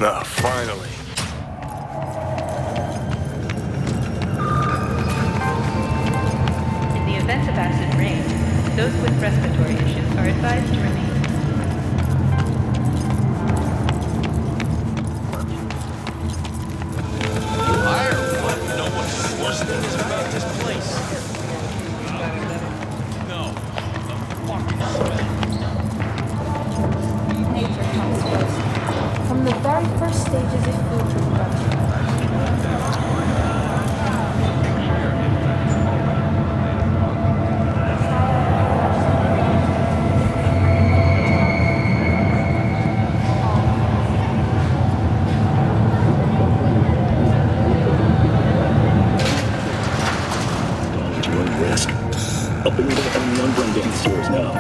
Ah, finally. In the event of acid rain, those with respiratory issues are advised to remain. Nature comes first. From the very first stages of food production. Helping me to the young gun dance stores now.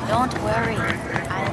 Don't worry. I'll...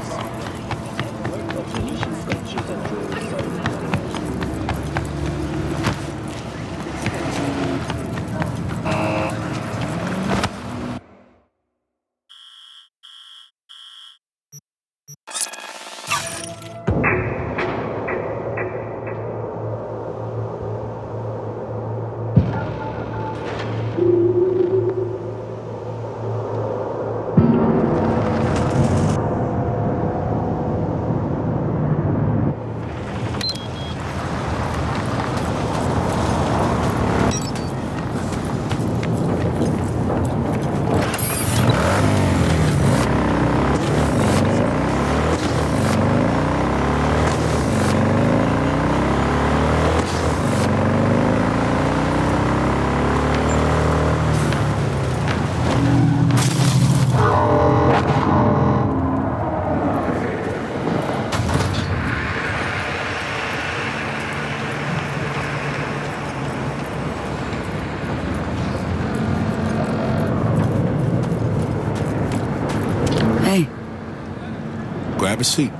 Hey, Grab a seat.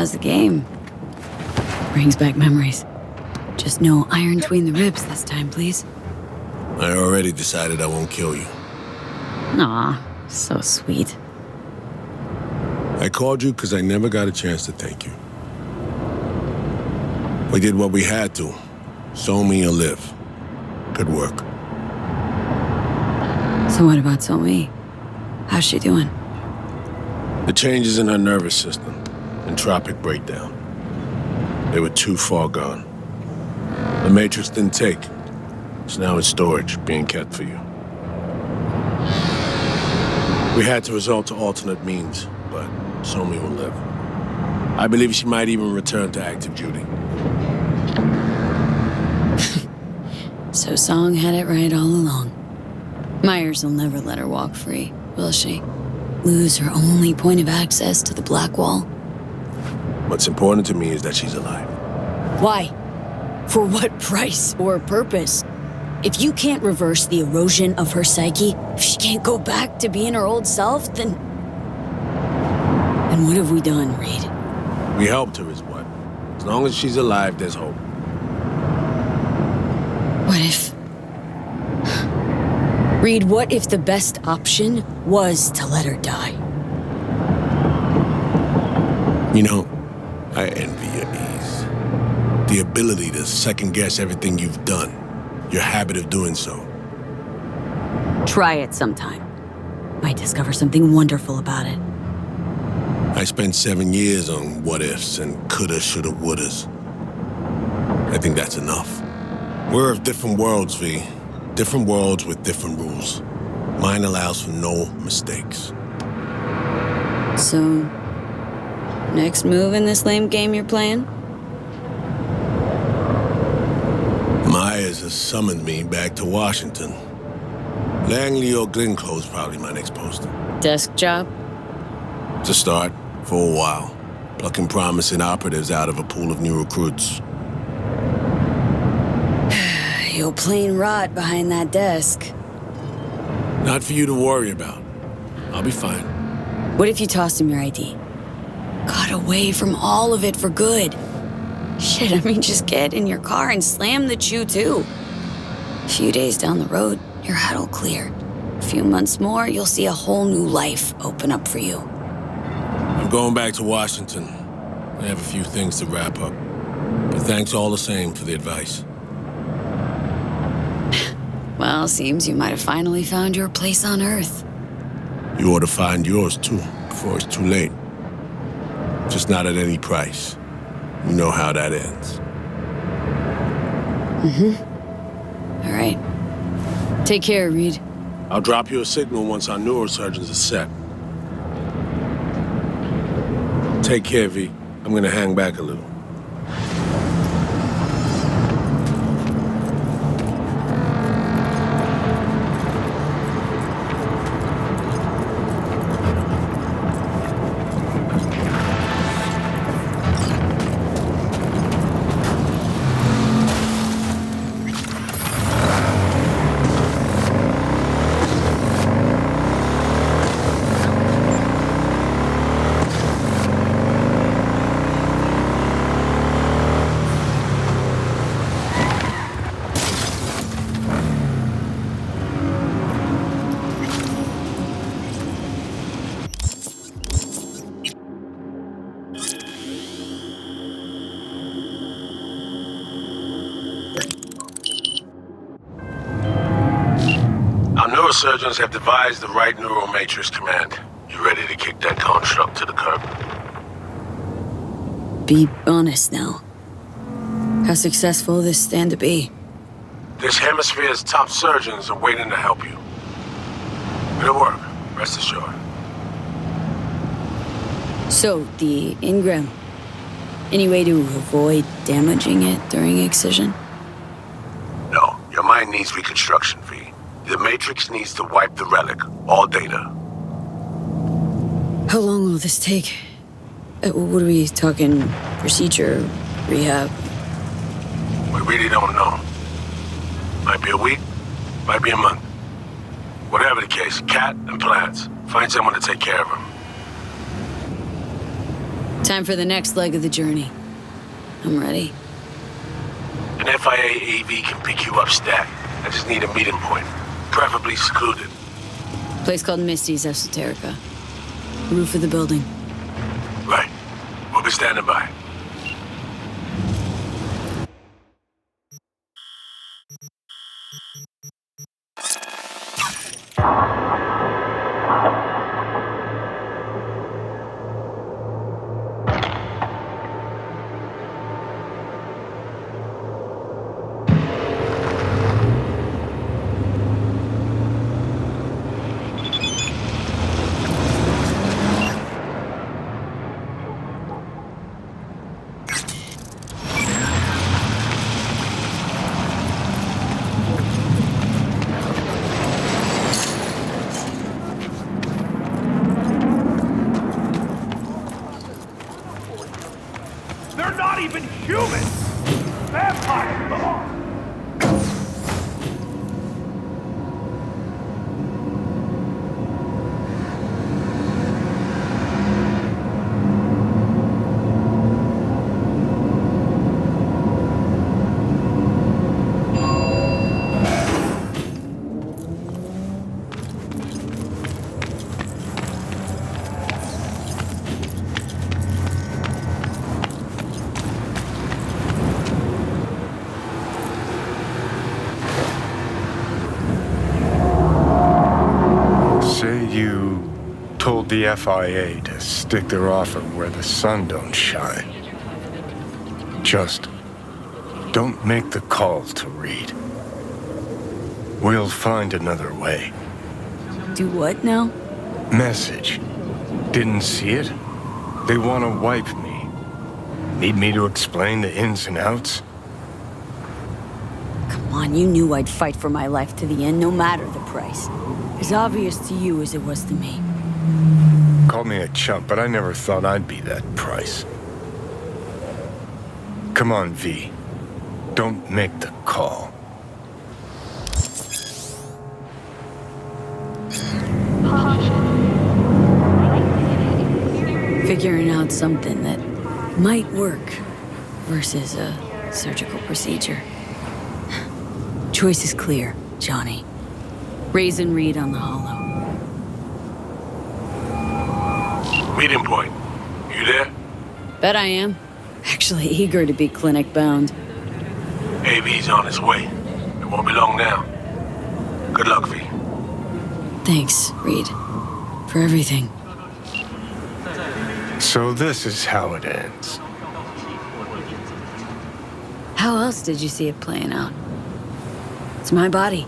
how's the game? Brings back memories. Just no iron between the ribs this time, please. I already decided I won't kill you. Aw, so sweet. I called you because I never got a chance to thank you. We did what we had to. So me or live. Good work. So what about Somi? How's she doing? The changes in her nervous system. Entropic breakdown. They were too far gone. The Matrix didn't take. It's now in storage, being kept for you. We had to resort to alternate means, but Somi will live. I believe she might even return to active duty. So Song had it right all along. Myers will never let her walk free, will she? Lose her only point of access to the Black Wall? What's important to me is that she's alive. Why? For what price or purpose? If you can't reverse the erosion of her psyche, if she can't go back to being her old self, then what have we done, Reed? We helped her is what. As long as she's alive, there's hope. What if... Reed, what if the best option was to let her die? You know, I envy your ease. The ability to second-guess everything you've done. Your habit of doing so. Try it sometime. Might discover something wonderful about it. I spent 7 years on what-ifs and coulda, shoulda, wouldas. I think that's enough. We're of different worlds, V. Different worlds with different rules. Mine allows for no mistakes. So, next move in this lame game you're playing? Myers has summoned me back to Washington. Langley or Glenclose probably my next post. Desk job? To start, for a while, plucking promising operatives out of a pool of new recruits. You'll plain rot behind that desk. Not for you to worry about. I'll be fine. What if you tossed him your ID? Got away from all of it for good. Shit, I mean, just get in your car and slam the chew, too. A few days down the road, your head'll clear. A few months more, you'll see a whole new life open up for you. I'm going back to Washington. I have a few things to wrap up. But thanks all the same for the advice. Well, seems you might have finally found your place on Earth. You ought to find yours, too, before it's too late. Just not at any price. You know how that ends. All right. Take care, Reed. I'll drop you a signal once our neurosurgeons are set. Take care, V. I'm gonna hang back a little. Surgeons have devised the right neural matrix command. You ready to kick that construct to the curb? Be honest now. How successful will this stand to be? This hemisphere's top surgeons are waiting to help you. It'll work, rest assured. So, the engram. Any way to avoid damaging it during excision? No, your mind needs reconstruction, V. The Matrix needs to wipe the relic, all data. How long will this take? What are we talking? Procedure? Rehab? We really don't know. Might be a week, might be a month. Whatever the case, Cat and plans. Find someone to take care of him. Time for the next leg of the journey. I'm ready. An FIA AV can pick you up stat. I just need a meeting point. Preferably secluded. Place called Misty's Esoterica. Roof of the building. Right. We'll be standing by. They're not even human! Vampires, come on! Told the FIA to stick their offer where the sun don't shine. Just don't make the call to Reed. We'll find another way. Do what now? Message. Didn't see it? They want to wipe me. Need me to explain the ins and outs? Come on, you knew I'd fight for my life to the end, no matter the price. As obvious to you as it was to me. Call me a chump, but I never thought I'd be that price. Come on, V. Don't make the call. Figuring out something that might work versus a surgical procedure. Choice is clear, Johnny. Raisin Reed on the hollow. Meeting point. You there? Bet I am. Actually eager to be clinic bound. AV's on his way. It won't be long now. Good luck, V. Thanks, Reed. For everything. So this is how it ends. How else did you see it playing out? It's my body.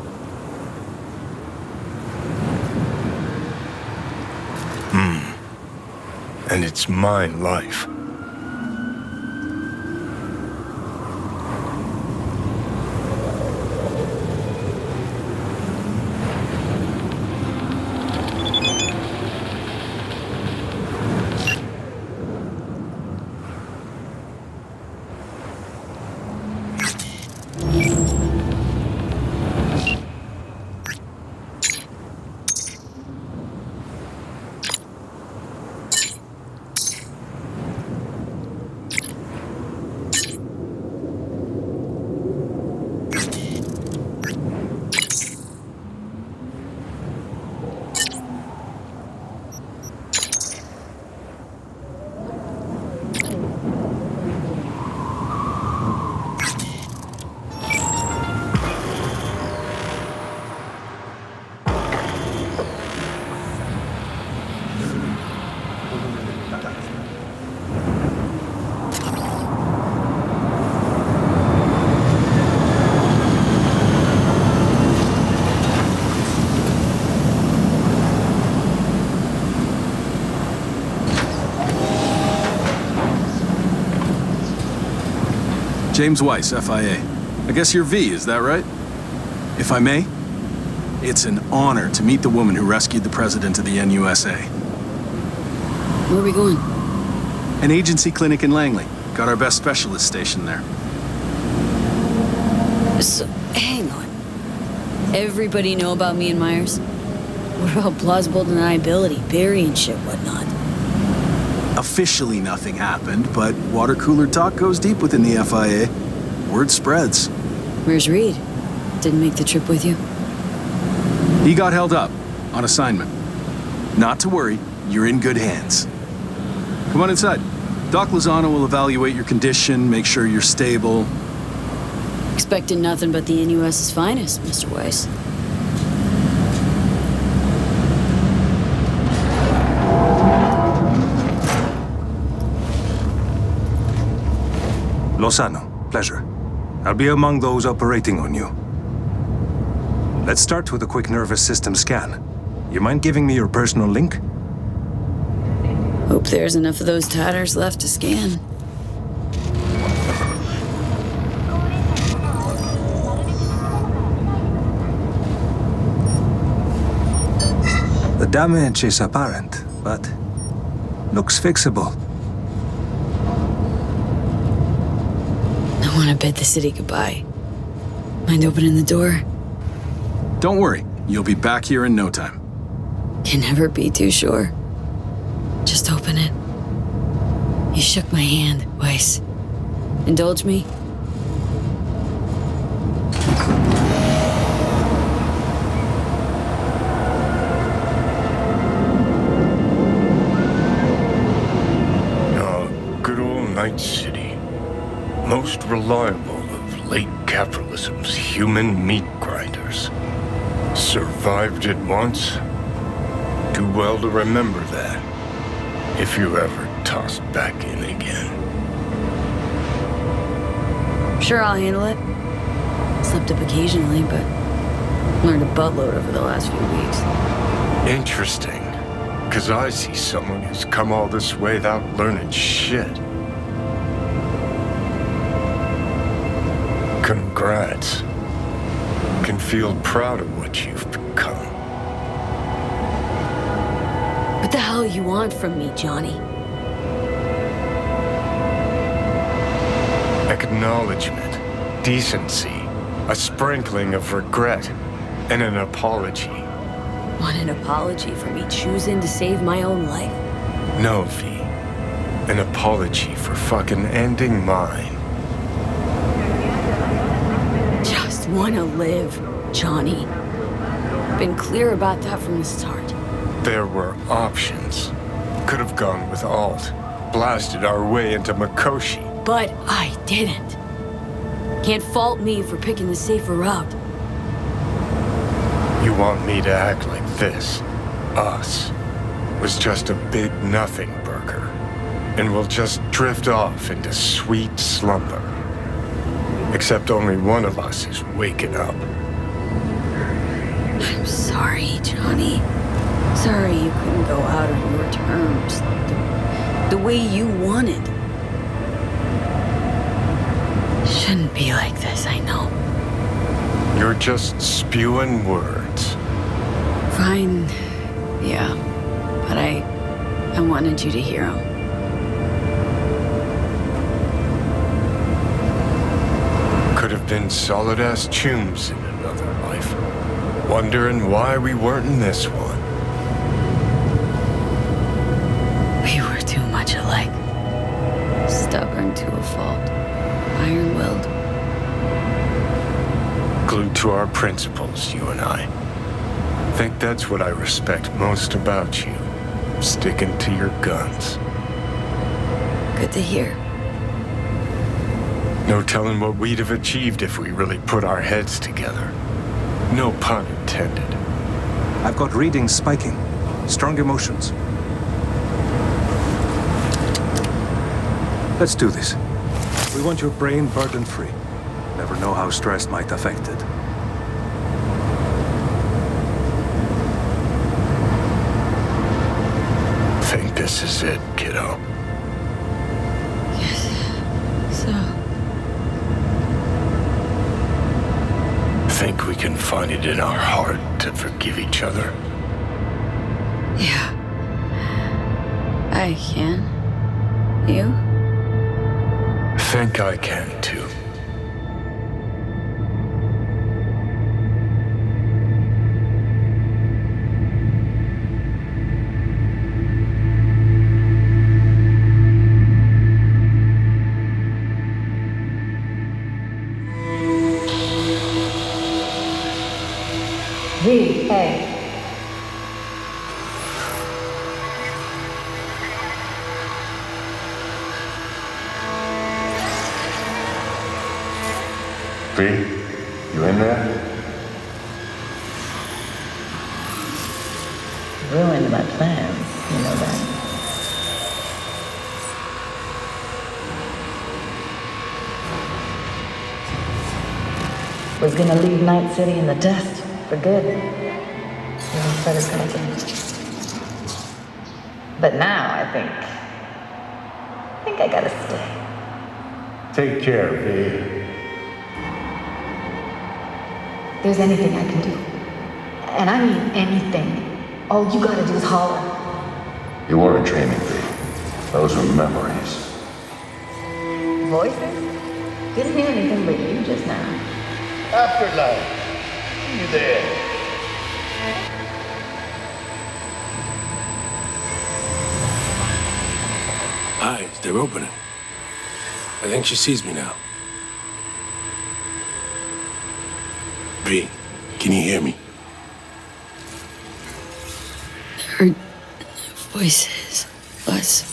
And it's my life. James Weiss, FIA. I guess you're V, is that right? If I may, it's an honor to meet the woman who rescued the president of the NUSA. Where are we going? An agency clinic in Langley. Got our best specialist stationed there. So, hang on. Everybody know about me and Myers? What about plausible deniability, Barry and shit, whatnot? Officially nothing happened, but water cooler talk goes deep within the FIA. Word spreads. Where's Reed? Didn't make the trip with you? He got held up on assignment. Not to worry, you're in good hands. Come on inside. Doc Lozano will evaluate your condition, make sure you're stable. Expecting nothing but the NUS's finest, Mr. Weiss. Lozano, pleasure. I'll be among those operating on you. Let's start with a quick nervous system scan. You mind giving me your personal link? Hope there's enough of those tatters left to scan. The damage is apparent, but looks fixable. I want to bid the city goodbye. Mind opening the door? Don't worry, you'll be back here in no time. Can never be too sure. Just open it. You shook my hand, Weiss. Indulge me? Oh, good old Night City. Most reliable of late capitalism's human meat grinders. Survived it once. Too well to remember that. If you're ever tossed back in again. Sure, I'll handle it. Slept up occasionally, but learned a buttload over the last few weeks. Interesting. Because I see someone who's come all this way without learning shit. Congrats. Can feel proud of what you've become. What the hell you want from me, Johnny? Acknowledgement, decency, a sprinkling of regret, and an apology. Want an apology for me choosing to save my own life? No, V. An apology for fucking ending mine. Just wanna live, Johnny. Been clear about that from the start. There were options. Could have gone with Alt, blasted our way into Mikoshi. But I didn't. Can't fault me for picking the safer route. You want me to act like this, us, was just a big nothing burger, and we'll just drift off into sweet slumber. Except only one of us is waking up. I'm sorry, Johnny. Sorry you couldn't go out on your terms. The way you wanted. Shouldn't be like this, I know. You're just spewing words. Fine. Yeah. But I wanted you to hear them. Could have been solid-ass chums in another life. Wondering why we weren't in this one. We were too much alike. Stubborn to a fault. Iron-willed. Glued to our principles, you and I. Think that's what I respect most about you. Sticking to your guns. Good to hear. No telling what we'd have achieved if we really put our heads together. No pun intended. I've got readings spiking. Strong emotions. Let's do this. We want your brain burden-free. Never know how stress might affect it. Think this is it, kiddo? Yes. So, Think we can find it in our heart to forgive each other? yeah. I can. You? Think I can too. V.A. V, you in there? Ruined my plans, you know that. Was gonna leave Night City in the dust for good. Even started cracking. But now I think I gotta stay. Take care, V. There's anything I can do. And I mean anything. All you gotta do is holler. You were in training, V. Those were memories. Voices? Didn't hear anything but you just now. Afterlife. See you there. Eyes, they're opening. I think she sees me now. V, can you hear me? Heard voices. Was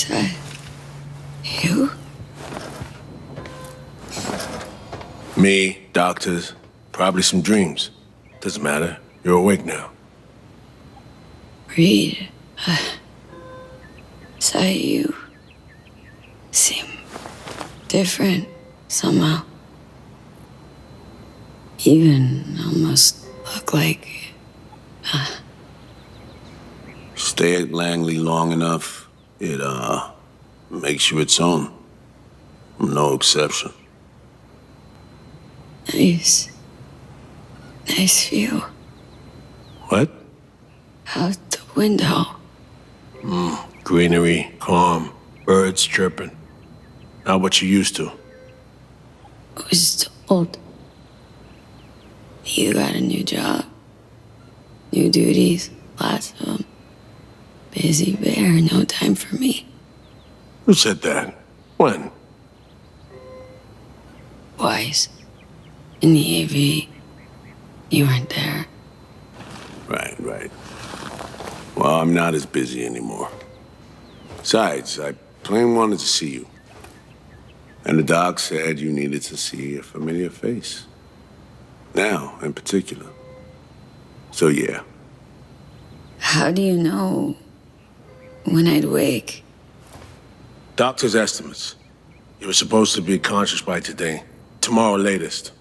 that you? Me, doctors, probably some dreams. Doesn't matter. You're awake now. Reed. Is that you? Seem different somehow. Even almost look like Stay at Langley long enough, it, makes you its own. No exception. Nice. Nice view. What? Out the window. Greenery, calm, birds chirping. Not what you used to. I was told you got a new job. New duties, lots of them. Busy bear, no time for me. Who said that? When? Twice. In the AV. You weren't there. Right. Well, I'm not as busy anymore. Besides, I plain wanted to see you. And the doc said you needed to see a familiar face. Now, in particular. So, yeah. How do you know when I'd wake? Doctor's estimates. You were supposed to be conscious by today. Tomorrow latest.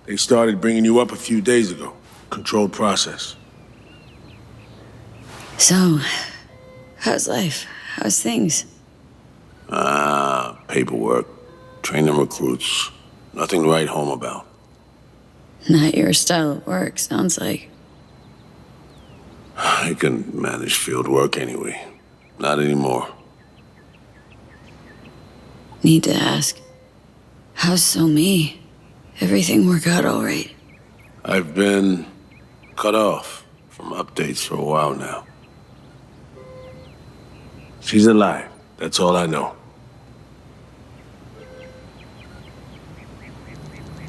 They started bringing you up a few days ago. Controlled process. So, how's life? How's things? Paperwork. Training recruits. Nothing to write home about. Not your style of work, sounds like. I can manage field work anyway. Not anymore. Need to ask. How's So Me? Everything work out all right? I've been cut off from updates for a while now. She's alive. That's all I know.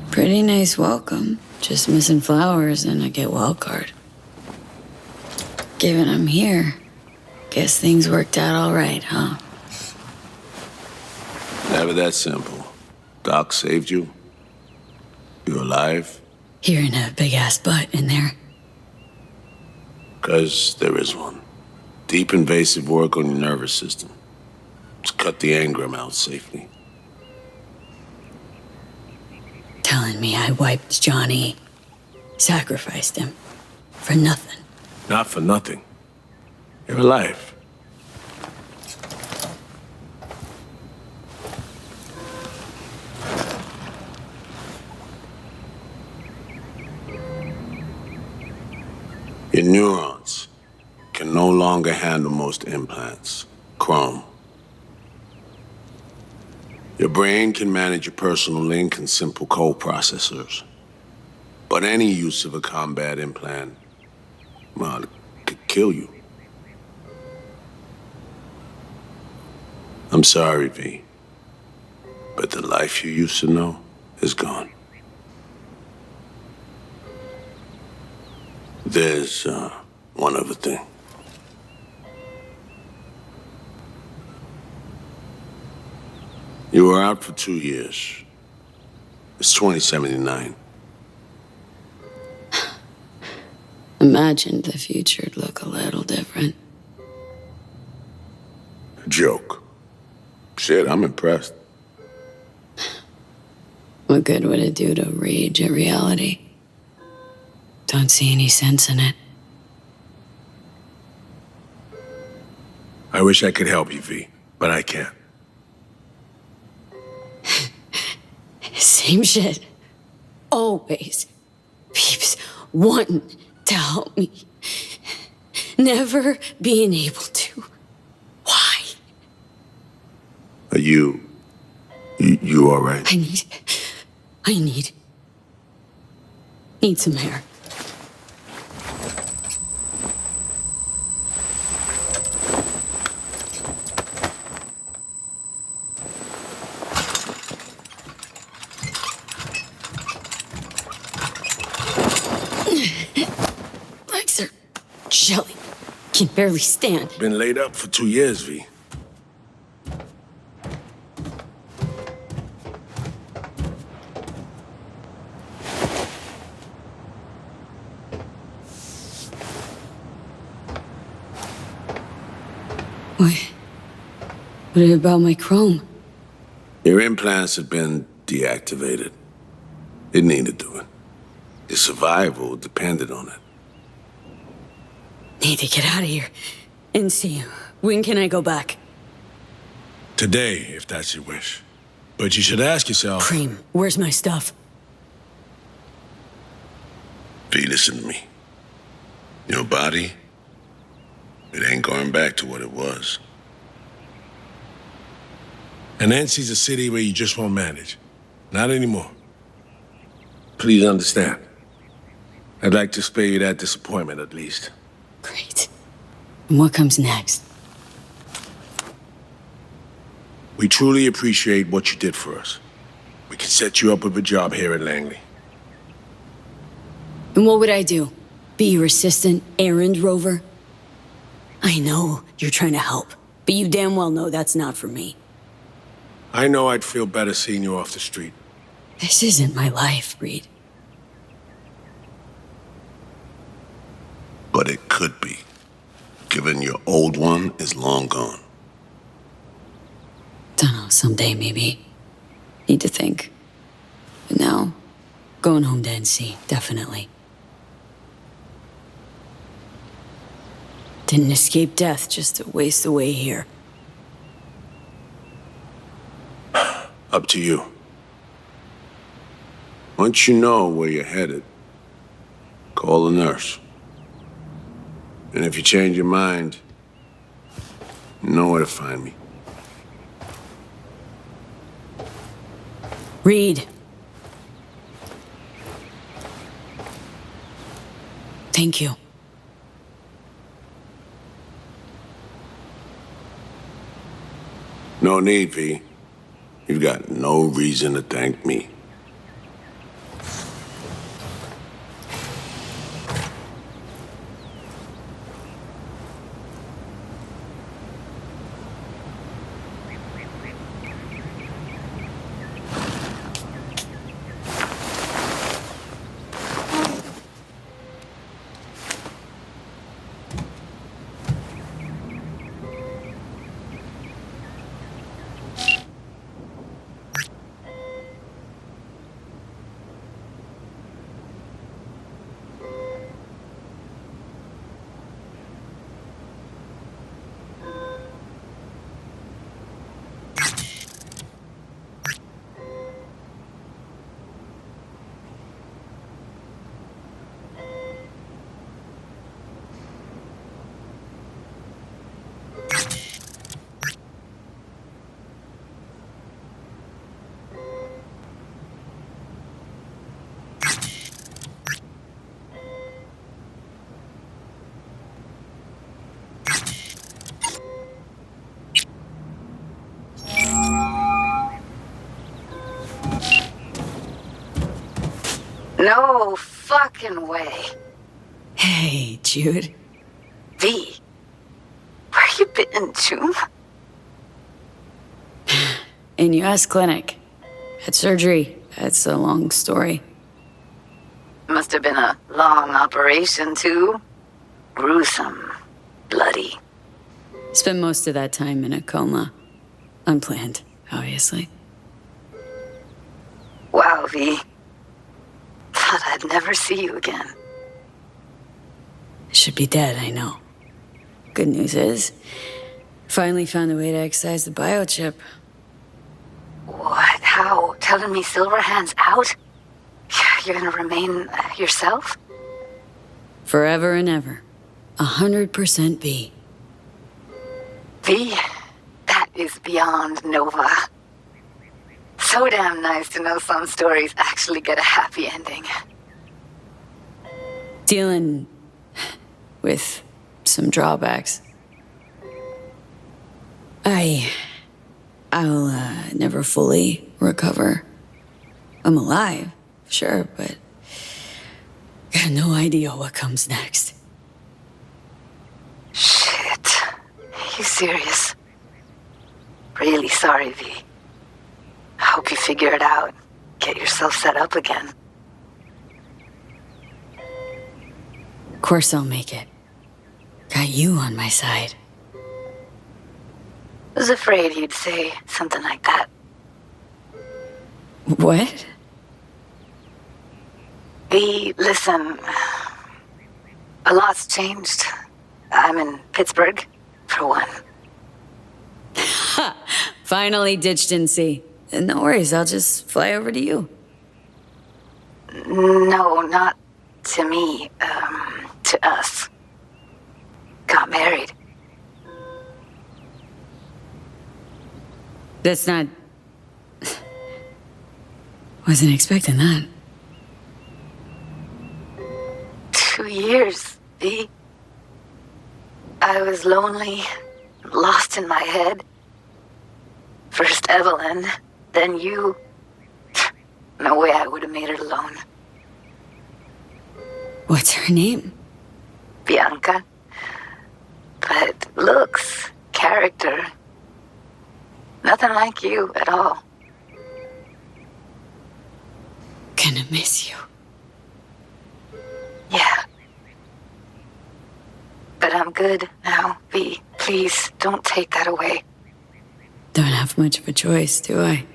Pretty nice welcome. Just missing flowers and a get well card. Given I'm here, guess things worked out all right, huh? Never that simple. Doc saved you. You're alive. Hearing a big-ass butt in there. 'Cause there is one. Deep invasive work on your nervous system. To cut the engram out safely. Telling me I wiped Johnny. Sacrificed him. For nothing. Not for nothing. You're alive. Your neurons can no longer handle most implants. Chrome. Your brain can manage your personal link and simple code processors. But any use of a combat implant, well, it could kill you. I'm sorry, V. But the life you used to know is gone. There's, one other thing. You were out for 2 years. It's 2079. Imagined the future'd look a little different. A joke. Shit, I'm impressed. What good would it do to rage at reality? Don't see any sense in it. I wish I could help you, V, but I can't. Same shit. Always. Peeps wanting to help me. Never being able to. Why? Are you all right? I need some air. Legs are jelly. Can barely stand. Been laid up for 2 years, V. What about my chrome? Your implants have been deactivated. It needed doing. Your survival depended on it. Need to get out of here. And see, when can I go back? Today, if that's your wish. But you should ask yourself... Cream, where's my stuff? V, listen to me. Your body, it ain't going back to what it was. And Nancy's a city where you just won't manage. Not anymore. Please understand. I'd like to spare you that disappointment, at least. Great. And what comes next? We truly appreciate what you did for us. We can set you up with a job here at Langley. And what would I do? Be your assistant, errand rover? I know you're trying to help, but you damn well know that's not for me. I know I'd feel better seeing you off the street. This isn't my life, Reed. But it could be, given your old one is long gone. Dunno, someday maybe. Need to think. But now, going home to NC, definitely. Didn't escape death just to waste away here. Up to you. Once you know where you're headed, call the nurse. And if you change your mind, you know where to find me. Reed. Thank you. No need, V. You've got no reason to thank me. No fucking way. Hey, Jude. V, where you been, June? In US clinic. Had surgery. That's a long story. Must have been a long operation, too. Gruesome. Bloody. Spent most of that time in a coma. Unplanned, obviously. Wow, V. Thought I'd never see you again. Should be dead, I know. Good news is, finally found a way to excise the biochip. What? How? Telling me Silverhand's out? You're gonna remain yourself? Forever and ever. 100% V. V? That is beyond Nova. So damn nice to know some stories actually get a happy ending. Dealing with some drawbacks. I'll never fully recover. I'm alive, sure, but got no idea what comes next. Shit. Are you serious? Really sorry, V. Hope you figure it out. Get yourself set up again. Of course I'll make it. Got you on my side. Was afraid you'd say something like that. What? V, listen. A lot's changed. I'm in Pittsburgh, for one. Finally ditched in sea. No worries, I'll just fly over to you. No, not to me. To us. Got married. That's not... Wasn't expecting that. 2 years, V. I was lonely, lost in my head. First Evelyn, then you. No way I would have made it alone. What's her name? Bianca. But looks, character, nothing like you at all. Gonna miss you. Yeah. But I'm good now, V. Please, don't take that away. Don't have much of a choice, do I?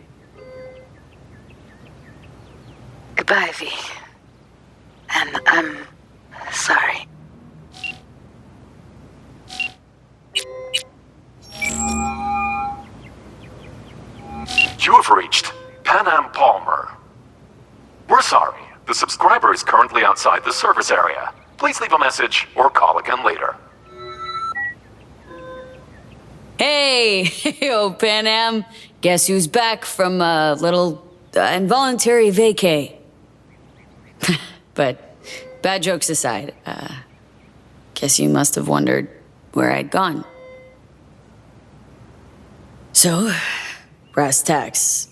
Goodbye, V. And I'm sorry. You have reached Pan Am Palmer. We're sorry. The subscriber is currently outside the service area. Please leave a message or call again later. Hey, yo, Pan Am. Guess who's back from a little involuntary vacay? But bad jokes aside, guess you must have wondered where I'd gone. So, brass tacks.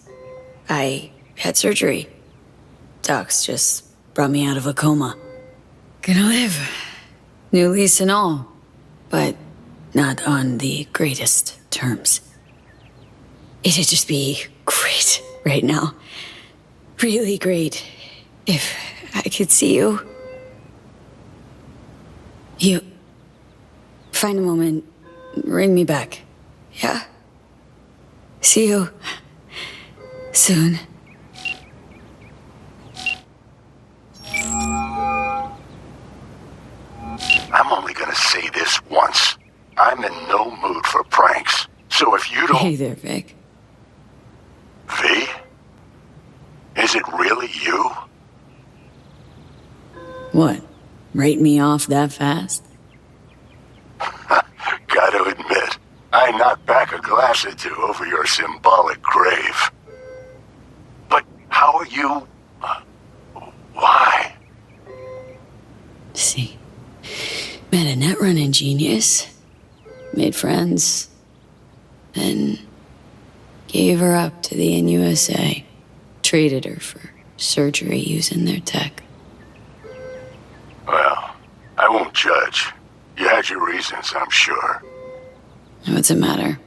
I had surgery. Docs just brought me out of a coma. Gonna live. New lease and all. But not on the greatest terms. It'd just be great right now. Really great. If I could see you. You... Find a moment. Ring me back. Yeah? See you... soon. I'm only gonna say this once. I'm in no mood for pranks. So if you don't... Hey there, Vic. V? Is it really you? What? Write me off that fast? Gotta admit, I knocked back a glass or two over your symbolic grave. But how are you... why? See. Met a net running genius. Made friends. Then gave her up to the NUSA. Traded her for surgery using their tech. Well, I won't judge. You had your reasons, I'm sure. What's it matter?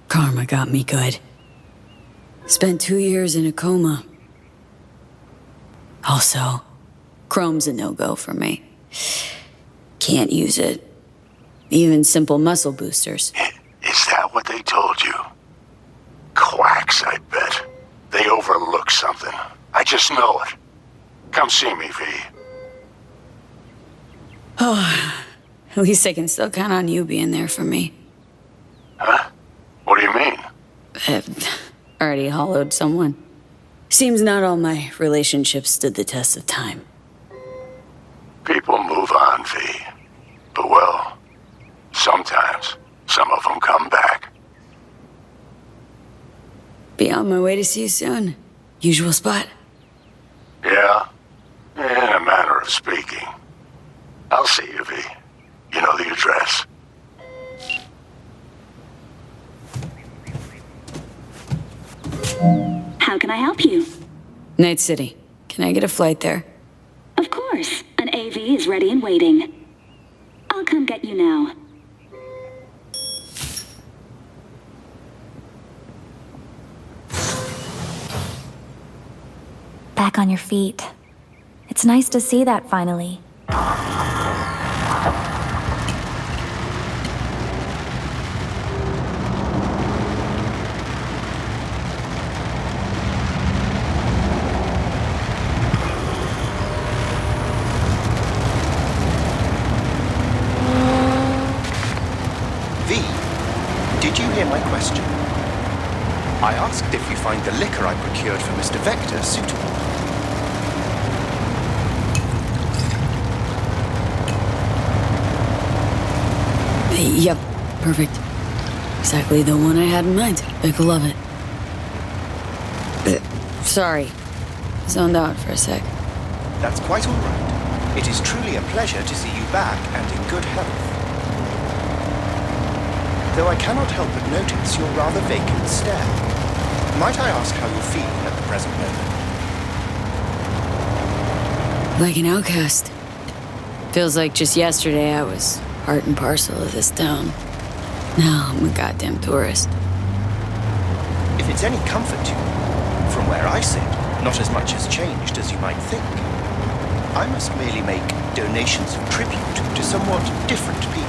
Karma got me good. Spent 2 years in a coma. Also, chrome's a no-go for me. Can't use it. Even simple muscle boosters. Is that what they told you? Quacks, I bet. They overlook something. I just know it. Come see me, V. Oh, at least I can still count on you being there for me. Huh? What do you mean? I've already hollowed someone. Seems not all my relationships stood the test of time. People move on, V. But well, sometimes some of them come back. Be on my way to see you soon. Usual spot. Yeah? In a manner of speaking. I'll see you, V. You know the address. How can I help you? Night City. Can I get a flight there? Of course. An AV is ready and waiting. I'll come get you now. Back on your feet. It's nice to see that finally. V, I asked if you find the liquor I procured for Mr. Vector suitable. Yep, perfect. Exactly the one I had in mind. Vic will love it. Sorry. Zoned out for a sec. That's quite all right. It is truly a pleasure to see you back and in good health. Though I cannot help but notice your rather vacant stare. Might I ask how you're feeling at the present moment? Like an outcast. Feels like just yesterday I was part and parcel of this town. Now I'm a goddamn tourist. If it's any comfort to you, from where I sit, not as much has changed as you might think. I must merely make donations of tribute to somewhat different people.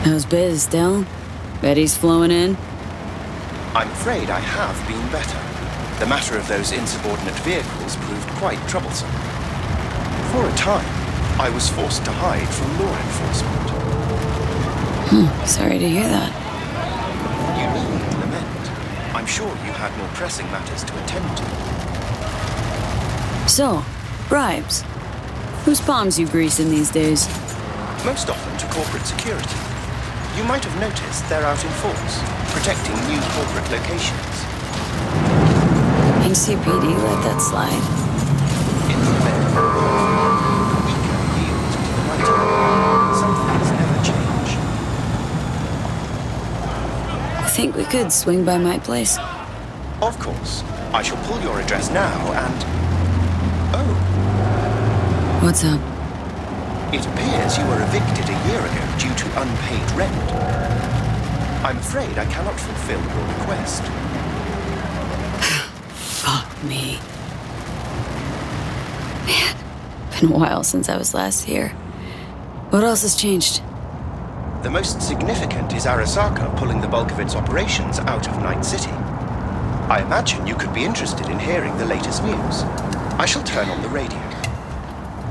How's biz, Del? Betty's flowing in? I'm afraid I have been better. The matter of those insubordinate vehicles proved quite troublesome. For a time, I was forced to hide from law enforcement. Sorry to hear that. You needn't lament. I'm sure you had more pressing matters to attend to. So, bribes. Whose palms you greasing these days? Most often to corporate security. You might have noticed they're out in force, protecting new corporate locations. NCPD let that slide. In the event, the weaker yield to the mighty. Some things never change. I think we could swing by my place. Of course. I shall pull your address now and... Oh. What's up? It appears you were evicted a year ago due to unpaid rent. I'm afraid I cannot fulfill your request. Fuck me. Man, been a while since I was last here. What else has changed? The most significant is Arasaka pulling the bulk of its operations out of Night City. I imagine you could be interested in hearing the latest news. I shall turn on the radio.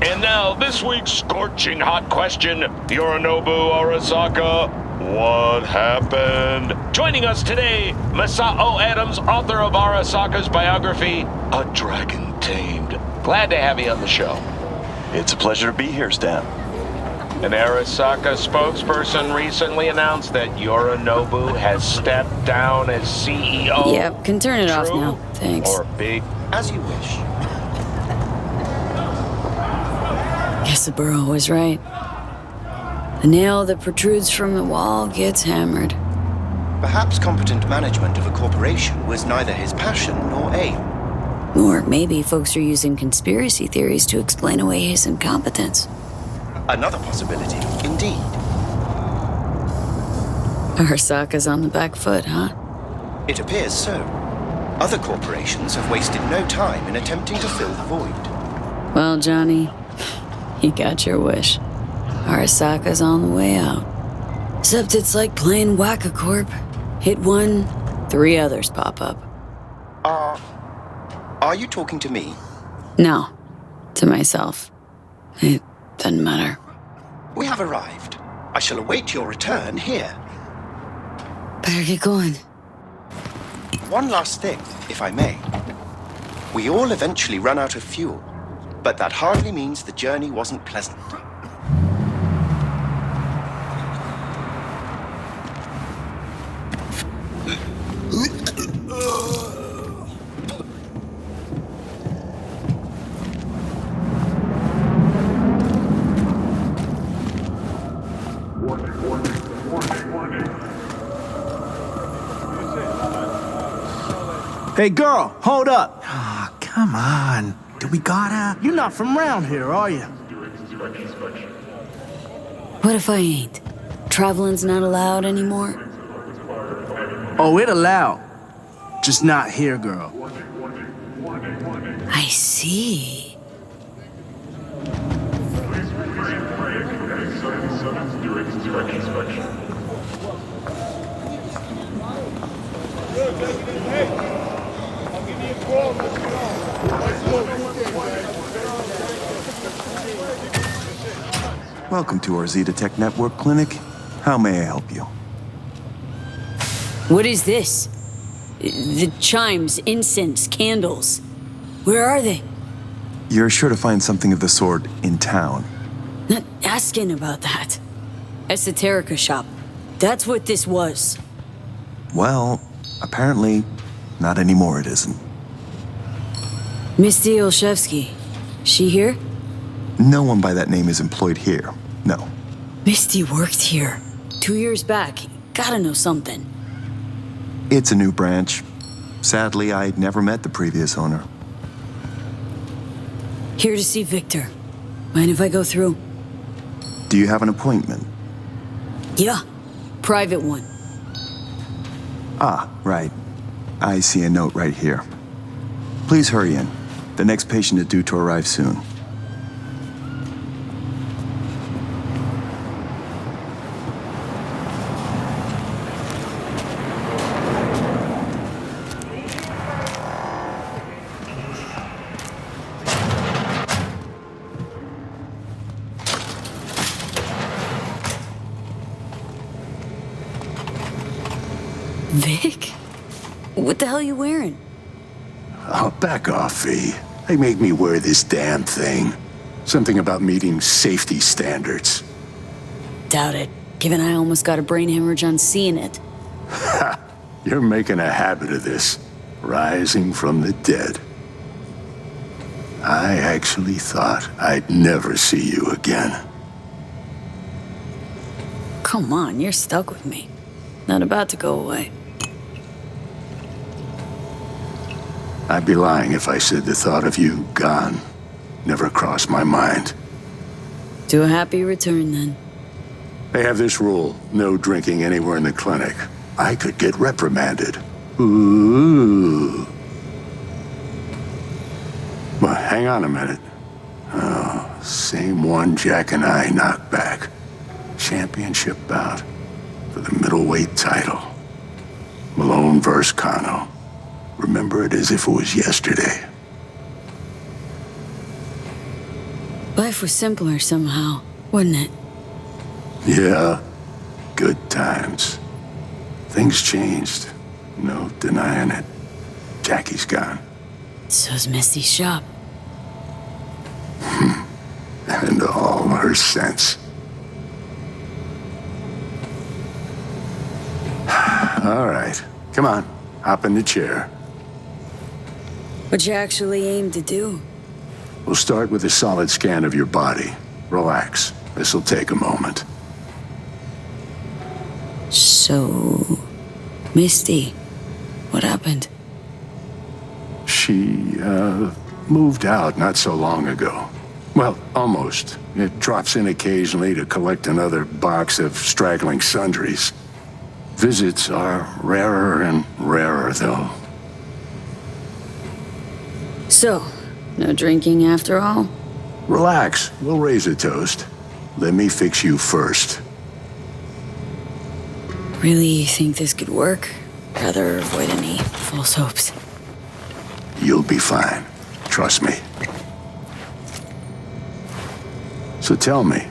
And now, this week's scorching hot question, Yorinobu Arasaka, what happened? Joining us today, Masao Adams, author of Arasaka's biography, A Dragon Tamed. Glad to have you on the show. It's a pleasure to be here, Stan. An Arasaka spokesperson recently announced that Yorinobu has stepped down as CEO. Yep, can turn it off now. Thanks. Or big? As you wish. Guess the burro was right. The nail that protrudes from the wall gets hammered. Perhaps competent management of a corporation was neither his passion nor aim. Or maybe folks are using conspiracy theories to explain away his incompetence. Another possibility, indeed. Arasaka's on the back foot, huh? It appears so. Other corporations have wasted no time in attempting to fill the void. Well, Johnny, you got your wish. Arasaka's on the way out. Except it's like playing Whack-A-Corp. Hit one, 3 others pop up. Are you talking to me? No, to myself. It doesn't matter. We have arrived. I shall await your return here. Better get going. One last thing, if I may. We all eventually run out of fuel, but that hardly means the journey wasn't pleasant. Hey, girl, hold up. Ah, come on. Do we gotta? You're not from around here, are you? What if I ain't? Traveling's not allowed anymore? Oh, it allowed. Just not here, girl. I see. Welcome to our Zeta Tech Network Clinic. How may I help you? What is this? The chimes, incense, candles. Where are they? You're sure to find something of the sort in town. Not asking about that. Esoterica shop. That's what this was. Well, apparently, not anymore it isn't. Misty Olszewski. She here? No one by that name is employed here. No. Misty worked here. 2 years back. Gotta know something. It's a new branch. Sadly, I'd never met the previous owner. Here to see Victor. Mind if I go through? Do you have an appointment? Yeah. Private one. Ah, right. I see a note right here. Please hurry in. The next patient is due to arrive soon. Vic? What the hell are you wearing? Oh, back off, V. They make me wear this damn thing. Something about meeting safety standards. Doubt it, given I almost got a brain hemorrhage on seeing it. Ha! You're making a habit of this. Rising from the dead. I actually thought I'd never see you again. Come on, you're stuck with me. Not about to go away. I'd be lying if I said the thought of you gone never crossed my mind. To a happy return, then. They have this rule, no drinking anywhere in the clinic. I could get reprimanded. Ooh. Well, hang on a minute. Oh, same one Jack and I knocked back. Championship bout for the middleweight title. Malone versus Kano. Remember it as if it was yesterday. Life was simpler somehow, wasn't it? Yeah, good times. Things changed. No denying it. Jackie's gone. So's Misty's shop. And all her sense. All right, come on, hop in the chair. What you actually aim to do? We'll start with a solid scan of your body. Relax, this'll take a moment. So, Misty, what happened? She, moved out not so long ago. Well, almost. It drops in occasionally to collect another box of straggling sundries. Visits are rarer and rarer, though. So, no drinking after all? Relax, we'll raise a toast. Let me fix you first. Really think this could work? Rather avoid any false hopes. You'll be fine. Trust me. So tell me,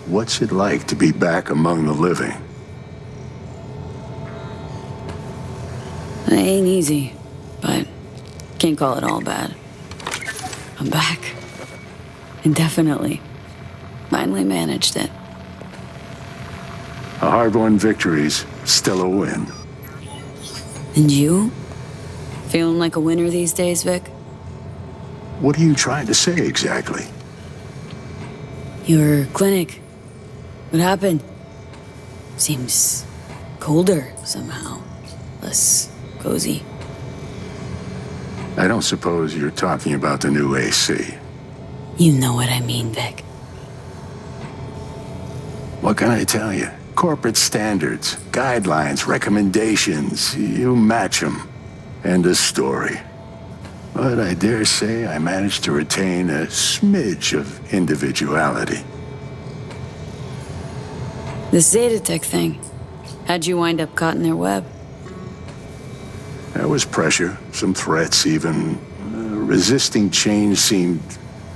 what's it like to be back among the living? It ain't easy, but can't call it all bad. I'm back. Indefinitely. Finally managed it. A hard-won victory's still a win. And you? Feeling like a winner these days, Vic? What are you trying to say exactly? Your clinic. What happened? Seems colder somehow. Less cozy. I don't suppose you're talking about the new AC. You know what I mean, Vic. What can I tell you? Corporate standards, guidelines, recommendations, you match them. End of story. But I dare say I managed to retain a smidge of individuality. The Zetatech thing. How'd you wind up caught in their web? There was pressure, some threats even. Resisting change seemed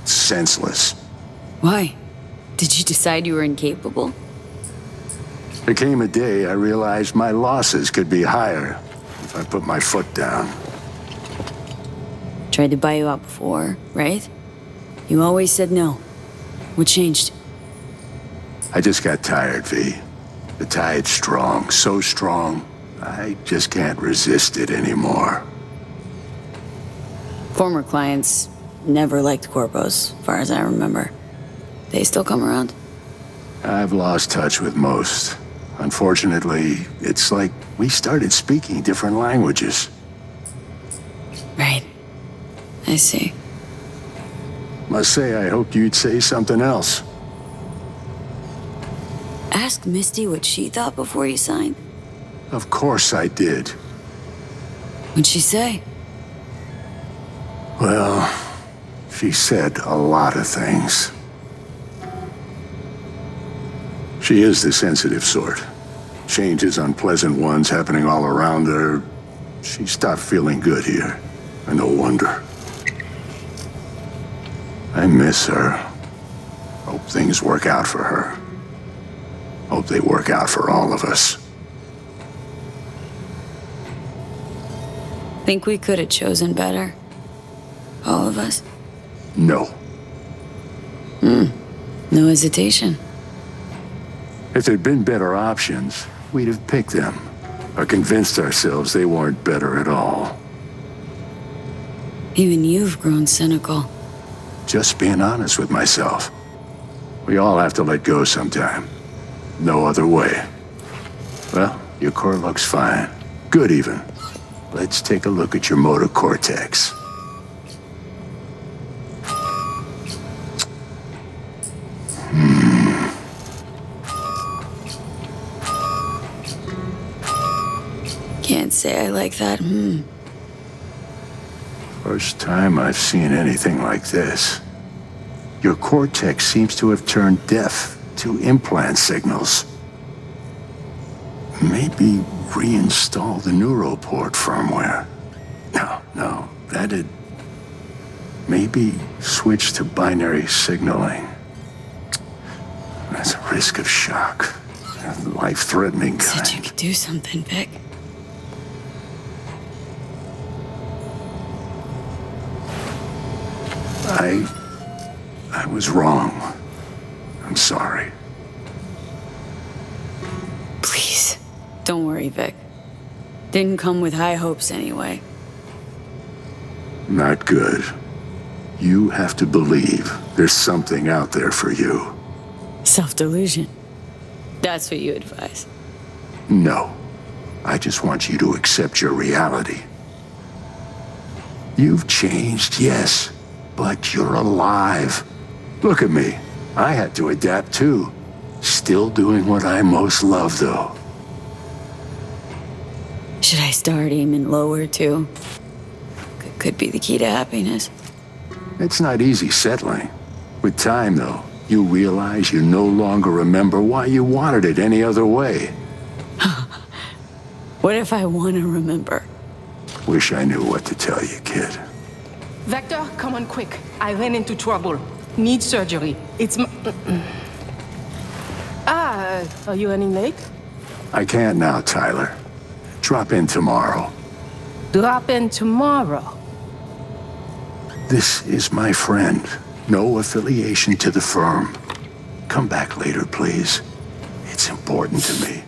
senseless. Why? Did you decide you were incapable? There came a day I realized my losses could be higher if I put my foot down. Tried to buy you out before, right? You always said no. What changed? I just got tired, V. The tide's strong, so strong, I just can't resist it anymore. Former clients never liked corpos, as far as I remember. They still come around? I've lost touch with most. Unfortunately, it's like we started speaking different languages. Right. I see. Must say, I hoped you'd say something else. Ask Misty what she thought before you signed. Of course I did. What'd she say? Well, she said a lot of things. She is the sensitive sort. Changes, unpleasant ones happening all around her. She stopped feeling good here. And no wonder. I miss her. Hope things work out for her. Hope they work out for all of us. Think we could have chosen better? All of us? No. No hesitation. If there'd been better options, we'd have picked them. Or convinced ourselves they weren't better at all. Even you've grown cynical. Just being honest with myself. We all have to let go sometime. No other way. Well, your core looks fine. Good even. Let's take a look at your motor cortex. Can't say I like that. First time I've seen anything like this. Your cortex seems to have turned deaf to implant signals. Maybe reinstall the neuroport firmware. No, that'd... Maybe switch to binary signaling. That's a risk of shock. A life-threatening kind. Said you could do something, Vic. I was wrong. I'm sorry. Please, don't worry, Vic. Didn't come with high hopes anyway. Not good. You have to believe there's something out there for you. Self-delusion. That's what you advise. No. I just want you to accept your reality. You've changed, yes, but you're alive. Look at me. I had to adapt too. Still doing what I most love, though. Should I start aiming lower, too? Could be the key to happiness. It's not easy settling. With time, though, you realize you no longer remember why you wanted it any other way. What if I want to remember? Wish I knew what to tell you, kid. Vector, come on quick. I ran into trouble. Need surgery. It's are you running late? I can't now, Tyler. Drop in tomorrow. Drop in tomorrow. This is my friend. No affiliation to the firm. Come back later, please. It's important to me.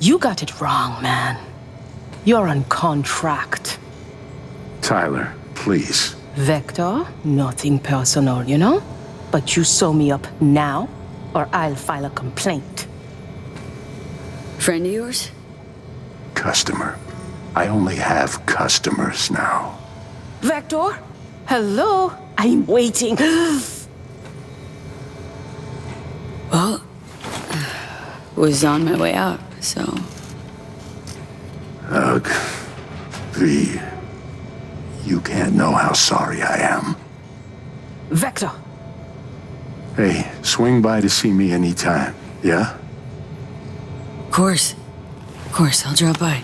You got it wrong, man. You're on contract. Tyler, please. Vector, nothing personal, you know? But you sew me up now, or I'll file a complaint. Friend of yours? Customer. I only have customers now. Vector? Hello? I'm waiting. Well, was on my way out, so... Ugh. V. You can't know how sorry I am. Vector! Hey, swing by to see me anytime, yeah? Of course, I'll drop by.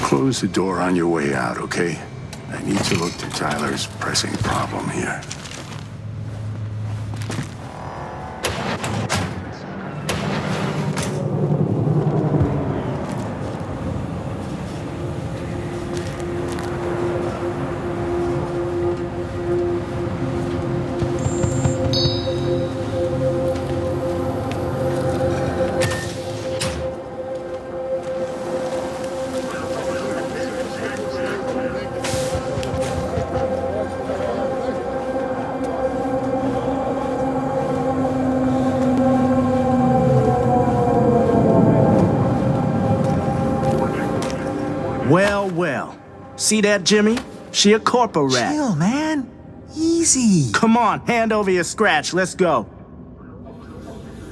Close the door on your way out, okay? I need to look to Tyler's pressing problem here. Well, well. See that, Jimmy? She a corpo rat. Chill, man. Easy. Come on, hand over your scratch. Let's go.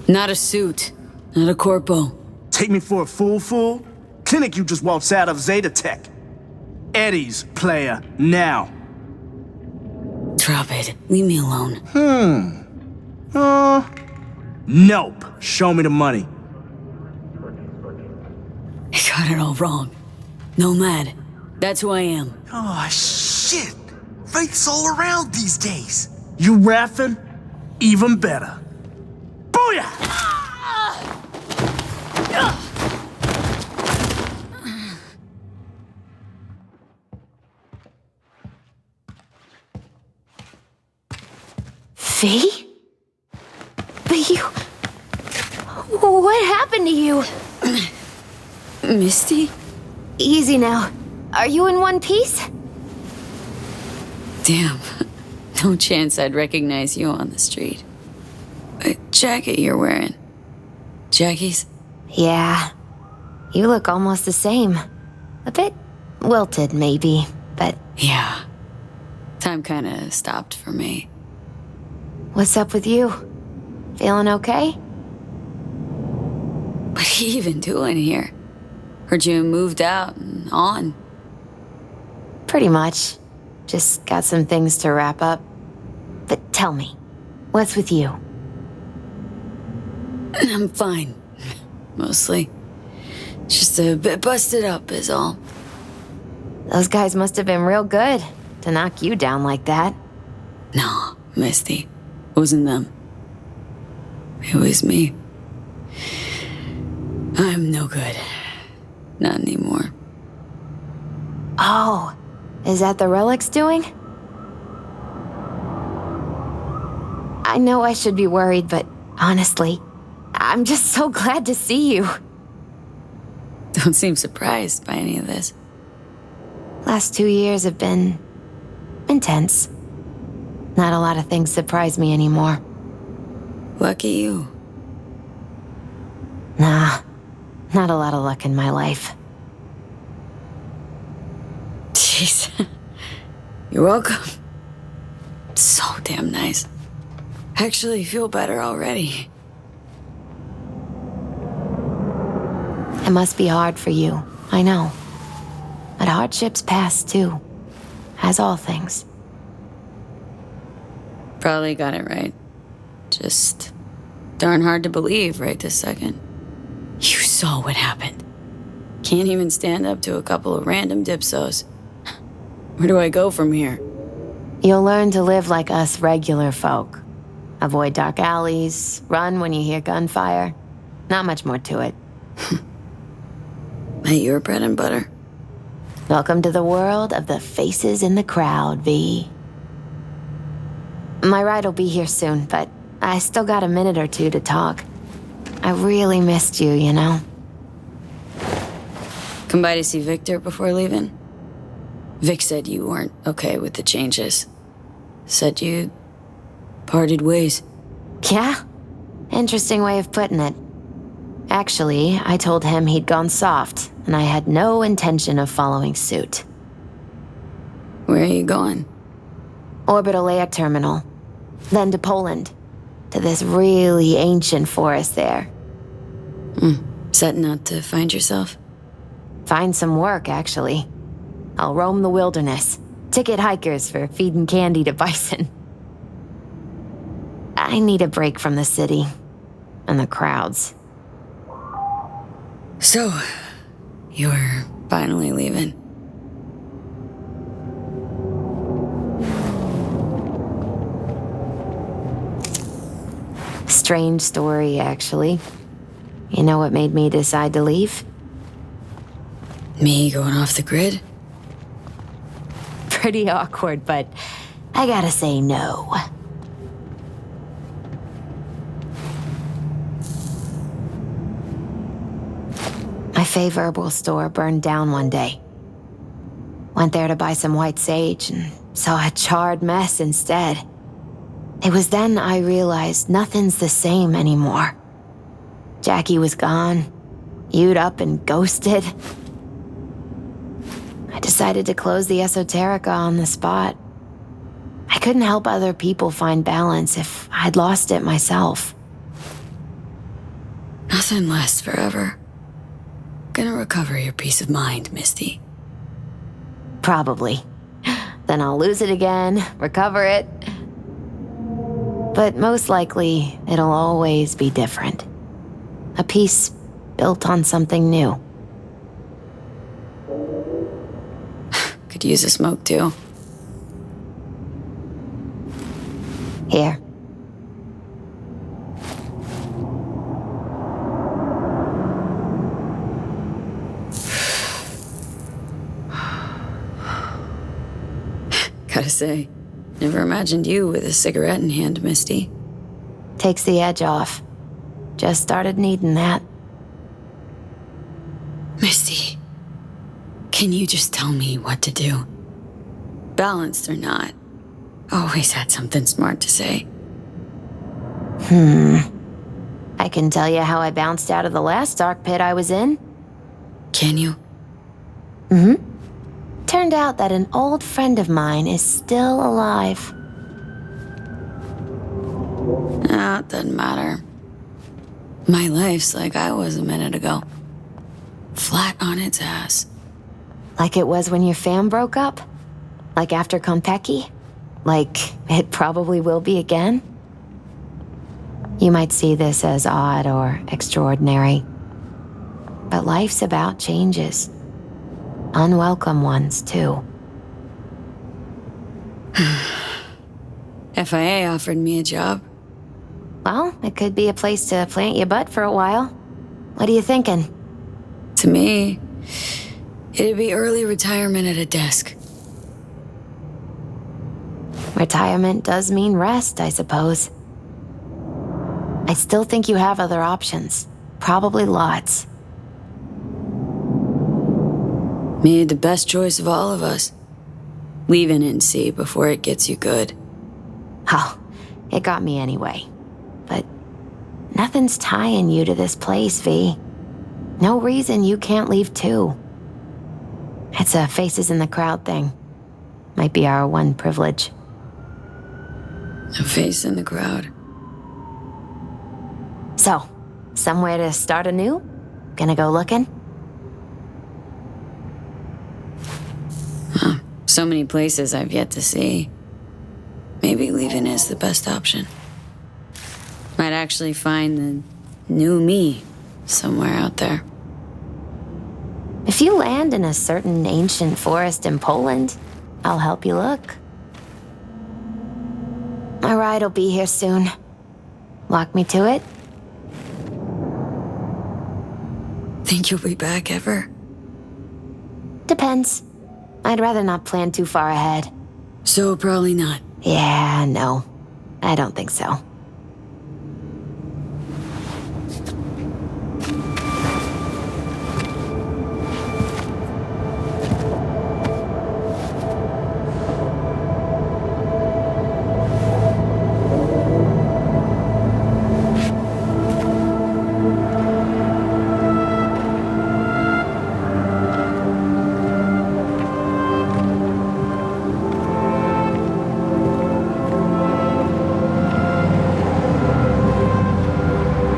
Not a suit. Not a corpo. Take me for a fool? Clinic you just waltzed out of Zeta Tech. Eddie's, player, now. Drop it. Leave me alone. Nope. Show me the money. I got it all wrong. Nomad. That's who I am. Oh, shit. Faith's all around these days. You rapping? Even better. Booyah! V? But you... What happened to you? Misty? Easy now. Are you in one piece? Damn. No chance I'd recognize you on the street. A jacket you're wearing. Jackie's? Yeah. You look almost the same. A bit wilted, maybe, but... Yeah. Time kinda stopped for me. What's up with you? Feeling okay? What are you even doing here? Heard you moved out and on. Pretty much. Just got some things to wrap up. But tell me, what's with you? I'm fine. Mostly. Just a bit busted up is all. Those guys must have been real good to knock you down like that. No, Misty. It wasn't them. It was me. I'm no good. Not anymore. Oh, is that the Relic's doing? I know I should be worried, but honestly, I'm just so glad to see you. Don't seem surprised by any of this. Last 2 years have been intense. Not a lot of things surprise me anymore. Lucky you. Nah, not a lot of luck in my life. Jeez. You're welcome. So damn nice. Actually feel better already. It must be hard for you, I know. But hardships pass too, as all things. Probably got it right. Just darn hard to believe right this second. You saw what happened. Can't even stand up to a couple of random dipsos. Where do I go from here? You'll learn to live like us regular folk. Avoid dark alleys, run when you hear gunfire. Not much more to it. Ain't your bread and butter? Welcome to the world of the faces in the crowd, V. My ride will be here soon, but I still got a minute or two to talk. I really missed you, you know? Come by to see Victor before leaving? Vic said you weren't okay with the changes. Said you parted ways. Yeah? Interesting way of putting it. Actually, I told him he'd gone soft, and I had no intention of following suit. Where are you going? Orbital Air Terminal. Then to Poland. To this really ancient forest there. Setting out to find yourself? Find some work, actually. I'll roam the wilderness. Ticket hikers for feeding candy to bison. I need a break from the city. And the crowds. So, you're finally leaving. Strange story, actually. You know what made me decide to leave? Me going off the grid? Pretty awkward, but I gotta say no. My Faye Verbal store burned down one day. Went there to buy some white sage and saw a charred mess instead. It was then I realized nothing's the same anymore. Jackie was gone, You'd up and ghosted. I decided to close the esoterica on the spot. I couldn't help other people find balance if I'd lost it myself. Nothing lasts forever. Gonna recover your peace of mind, Misty. Probably. Then I'll lose it again, recover it. But most likely, it'll always be different. A piece built on something new. Could use a smoke, too. Here. Gotta say, never imagined you with a cigarette in hand, Misty. Takes the edge off. Just started needing that. Misty, can you just tell me what to do? Balanced or not, always had something smart to say. I can tell you how I bounced out of the last dark pit I was in. Can you? Turned out that an old friend of mine is still alive. No, it doesn't matter. My life's like I was a minute ago. Flat on its ass. Like it was when your fam broke up? Like after Konpeki? Like it probably will be again? You might see this as odd or extraordinary. But life's about changes. Unwelcome ones, too. FIA offered me a job. Well, it could be a place to plant your butt for a while. What are you thinking? To me, it'd be early retirement at a desk. Retirement does mean rest, I suppose. I still think you have other options. Probably lots. Made the best choice of all of us. Leaving NC before it gets you good. Oh, it got me anyway. But nothing's tying you to this place, V. No reason you can't leave too. It's a faces in the crowd thing. Might be our one privilege. A face in the crowd. So, somewhere to start anew? Gonna go looking? So many places I've yet to see. Maybe leaving is the best option. Might actually find the new me somewhere out there. If you land in a certain ancient forest in Poland, I'll help you look. My ride will be here soon. Walk me to it? Think you'll be back ever? Depends. I'd rather not plan too far ahead. So probably not. Yeah, no. I don't think so.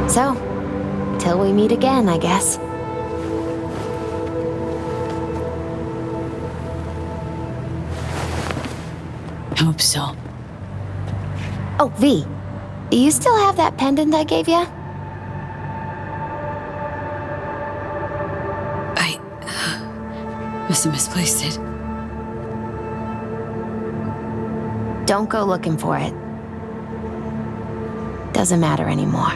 So, till we meet again, I guess. Hope so. Oh, V, do you still have that pendant I gave you? I must have misplaced it. Don't go looking for it. Doesn't matter anymore.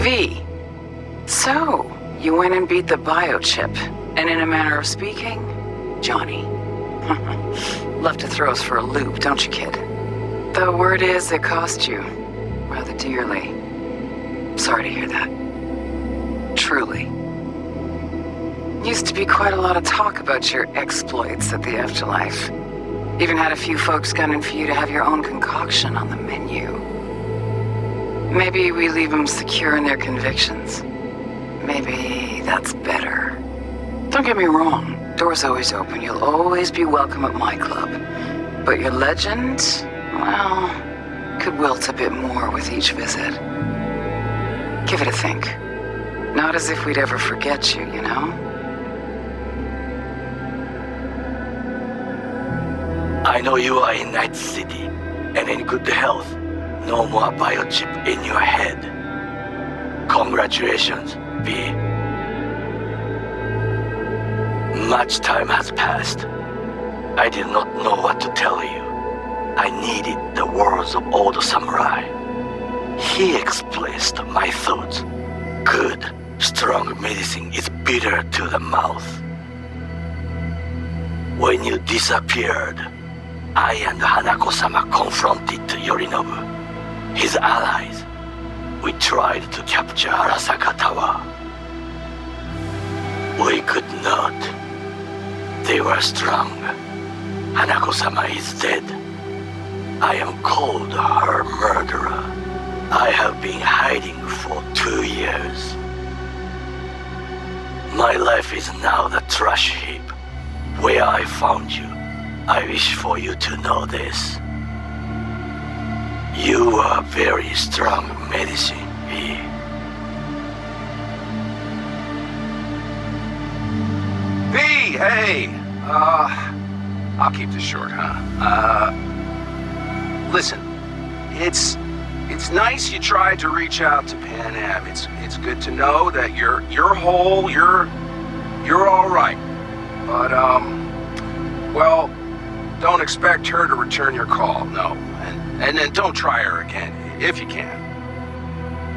V. So, you went and beat the biochip. And in a manner of speaking, Johnny. Love to throw us for a loop, don't you, kid? The word is it cost you. Rather dearly. Sorry to hear that. Truly. Used to be quite a lot of talk about your exploits at the afterlife. Even had a few folks gunning for you to have your own concoction on the menu. Maybe we leave them secure in their convictions. Maybe that's better. Don't get me wrong, door's always open. You'll always be welcome at my club. But your legend, well, could wilt a bit more with each visit. Give it a think. Not as if we'd ever forget you, you know? I know you are in Night City, and in good health. No more biochip in your head. Congratulations, V. Much time has passed. I did not know what to tell you. I needed the words of old samurai. He expressed my thoughts. Good, strong medicine is bitter to the mouth. When you disappeared, I and Hanako-sama confronted Yorinobu, his allies. We tried to capture Arasaka Tower. We could not. They were strong. Hanako-sama is dead. I am called her murderer. I have been hiding for 2 years. My life is now the trash heap where I found you. I wish for you to know this. You are very strong medicine, V. V, hey! I'll keep this short, huh? Listen, it's nice you tried to reach out to Pan Am. It's good to know that you're whole, you're all right. But, well, don't expect her to return your call, no. And then don't try her again, if you can.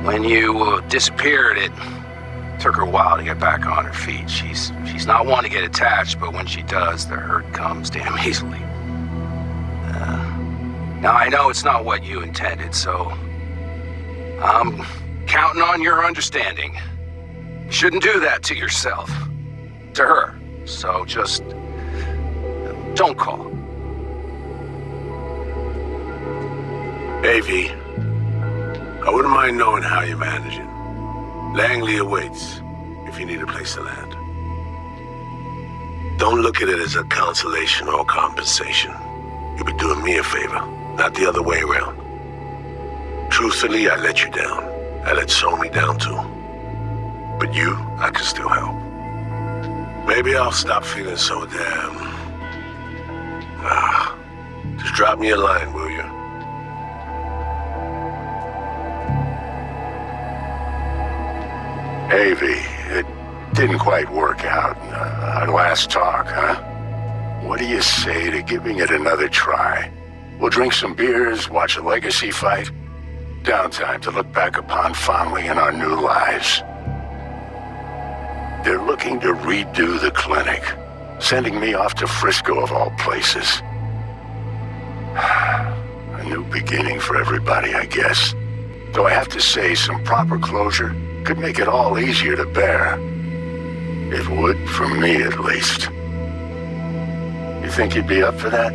When you disappeared, it took her a while to get back on her feet. She's not one to get attached, but when she does, the hurt comes damn easily. Now, I know it's not what you intended, so I'm counting on your understanding. You shouldn't do that to yourself, to her. So just don't call. Hey, V. I wouldn't mind knowing how you're managing. Langley awaits if you need a place to land. Don't look at it as a consolation or compensation. You'll be doing me a favor, not the other way around. Truthfully, I let you down. I let Somi down too. But you, I can still help. Maybe I'll stop feeling so damn... just drop me a line, will you? Hey, V, it didn't quite work out. Our last talk, huh? What do you say to giving it another try? We'll drink some beers, watch a legacy fight. Downtime to look back upon fondly in our new lives. They're looking to redo the clinic, sending me off to Frisco of all places. A new beginning for everybody, I guess. Though I have to say, some proper closure could make it all easier to bear. It would, for me at least. You think you'd be up for that?